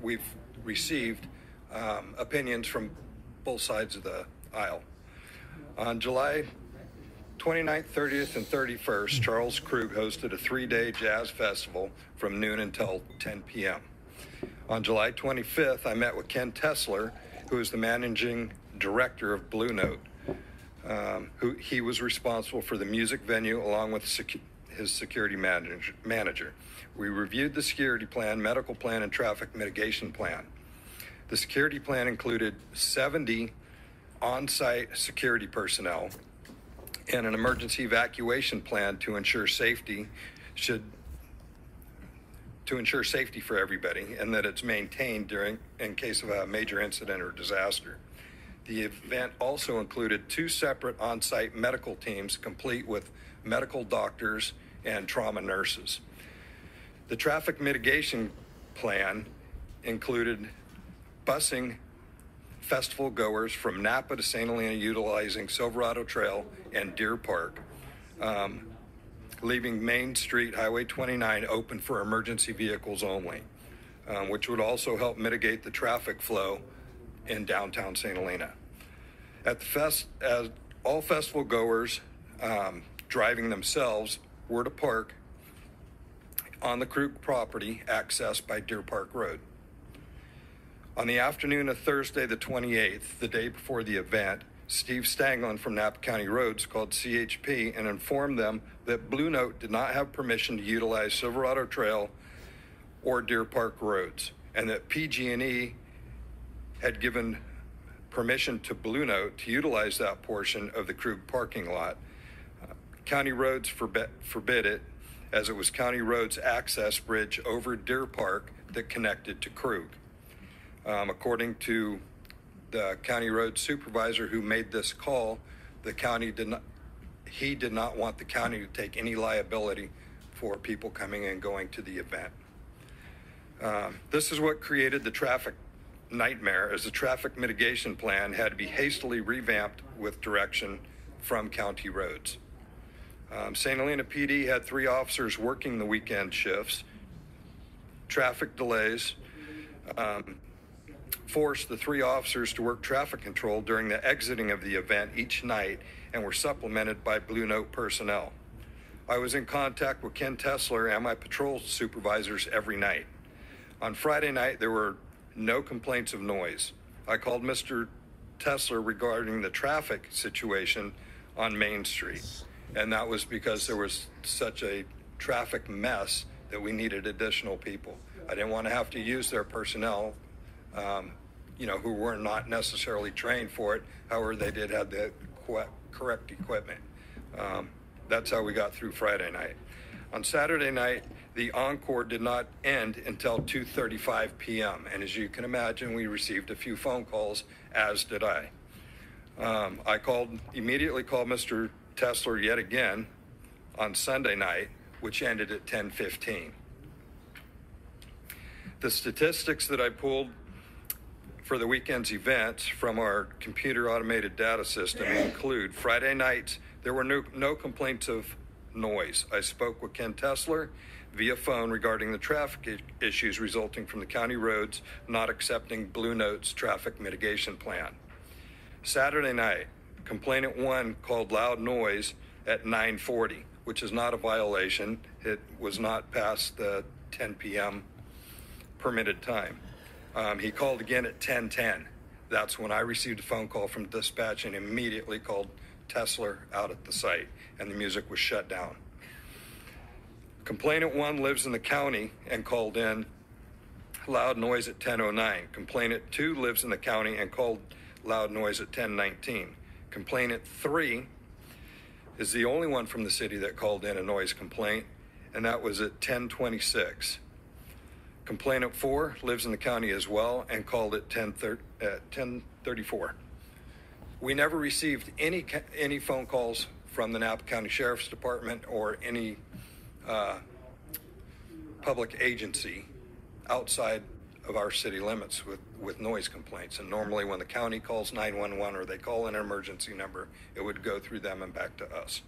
we've received opinions from both sides of the aisle. On July 29th, 30th, and 31st, Charles Krug hosted a 3-day jazz festival from noon until 10 p.m. On July 25th, I met with Ken Tesler, who is the managing director of Blue Note. He was responsible for the music venue along with his security manager. We reviewed the security plan, medical plan, and traffic mitigation plan. The security plan included 70 on-site security personnel and an emergency evacuation plan to ensure safety for everybody, and that it's maintained in case of a major incident or disaster. The event also included 2 separate on-site medical teams complete with medical doctors and trauma nurses. The traffic mitigation plan included busing festival goers from Napa to St. Helena utilizing Silverado Trail and Deer Park, leaving Main Street, Highway 29 open for emergency vehicles only, which would also help mitigate the traffic flow in downtown St. Helena. At the all festival goers driving themselves were to park on the Krug property accessed by Deer Park Road. On the afternoon of Thursday the 28th, the day before the event, Steve Stanglin from Napa County Roads called CHP and informed them that Blue Note did not have permission to utilize Silverado Trail or Deer Park roads, and that PG&E had given permission to Blue Note to utilize that portion of the Krug parking lot. County Roads forbid it, as it was County Roads access bridge over Deer Park that connected to Krug. According to the County Road supervisor who made this call, he did not want the county to take any liability for people coming and going to the event. This is what created the traffic nightmare, as the traffic mitigation plan had to be hastily revamped with direction from County Roads. St. Helena PD had 3 officers working the weekend shifts. Traffic delays forced the 3 officers to work traffic control during the exiting of the event each night and were supplemented by Blue Note personnel. I was in contact with Ken Tesler and my patrol supervisors every night. On Friday night, there were no complaints of noise. I called Mr. Tesler regarding the traffic situation on Main Street, and that was because there was such a traffic mess that we needed additional people. I didn't want to have to use their personnel, who were not necessarily trained for it. However, they did have the correct equipment. That's how we got through Friday night. On Saturday night, the encore did not end until 2:35 p.m. And as you can imagine, we received a few phone calls, as did I. I immediately called Mr. Tesler yet again on Sunday night, which ended at 10:15. The statistics that I pulled for the weekend's events from our computer automated data system include Friday nights, there were no complaints of noise. I spoke with Ken Tesler via phone regarding the traffic issues resulting from the county roads not accepting Blue Note's traffic mitigation plan. Saturday night, complainant 1 called loud noise at 9:40, which is not a violation. It was not past the 10 p.m. permitted time. He called again at 10:10. That's when I received a phone call from dispatch and immediately called Tesler out at the site, and the music was shut down. Complainant 1 lives in the county and called in loud noise at 10:09. Complainant 2 lives in the county and called loud noise at 10:19. Complainant 3 is the only one from the city that called in a noise complaint, and that was at 10:26. Complainant 4 lives in the county as well and called at 10:34. We never received any phone calls from the Napa County Sheriff's Department or any public agency outside of our city limits with noise complaints. And normally when the county calls 911 or they call an emergency number, it would go through them and back to us.